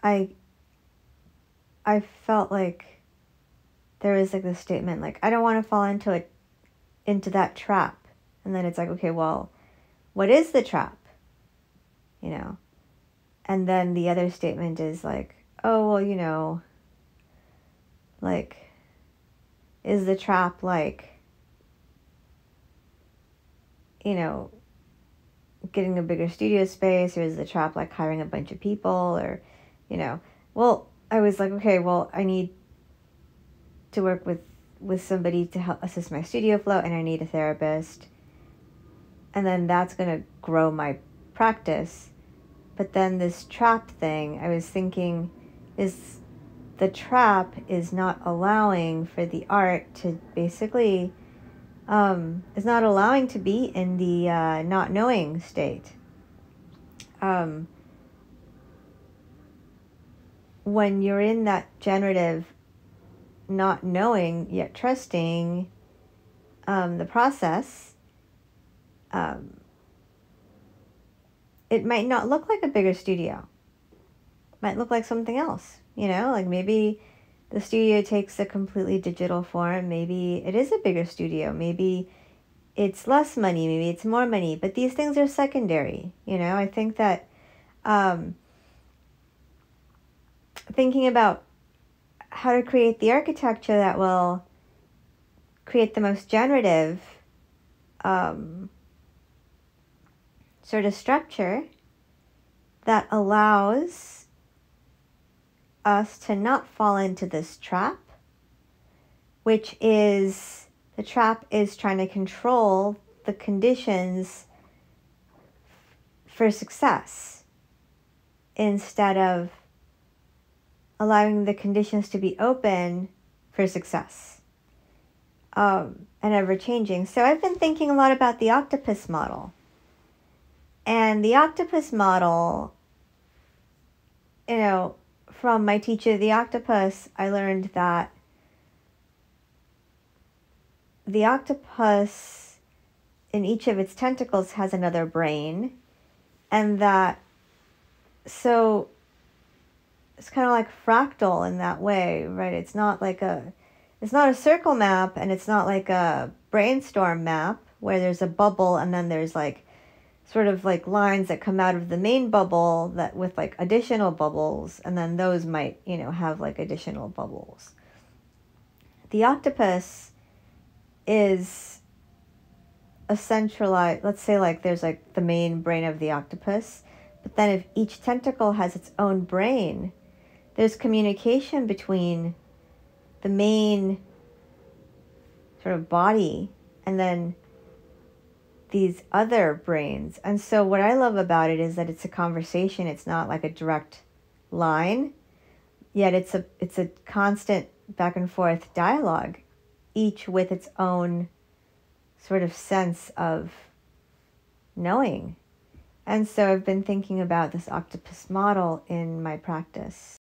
I I felt like there was like this statement like, I don't want to fall into that trap. And then it's like, okay, well, what is the trap? You know? And then the other statement is like, oh, well, like, is the trap like, getting a bigger studio space, or is the trap like hiring a bunch of people, or, well, I was like, okay, well, I need to work with somebody to help assist my studio flow, and I need a therapist, and then that's going to grow my practice. But then this trap thing, I was thinking, is the trap is not allowing for the art to basically, is not allowing to be in the not knowing state. When you're in that generative not knowing yet trusting the process, it might not look like a bigger studio. It might look like something else, like maybe the studio takes a completely digital form. Maybe it is a bigger studio. Maybe it's less money. Maybe it's more money. But these things are secondary. I think that thinking about how to create the architecture that will create the most generative sort of structure that allows us to not fall into this trap, which is, the trap is trying to control the conditions for success instead of allowing the conditions to be open for success, and ever changing. So I've been thinking a lot about the octopus model. And the octopus model, from my teacher, the octopus, I learned that the octopus in each of its tentacles has another brain, and that, so it's kind of like fractal in that way, right? It's not a circle map, and it's not like a brainstorm map where there's a bubble and then there's like sort of like lines that come out of the main bubble that with like additional bubbles, and then those might, have like additional bubbles. The octopus is a centralized, let's say like there's like the main brain of the octopus, but then if each tentacle has its own brain, there's communication between the main sort of body and then these other brains. And so what I love about it is that it's a conversation. It's not like a direct line, yet it's a constant back and forth dialogue, each with its own sort of sense of knowing. And so I've been thinking about this octopus model in my practice.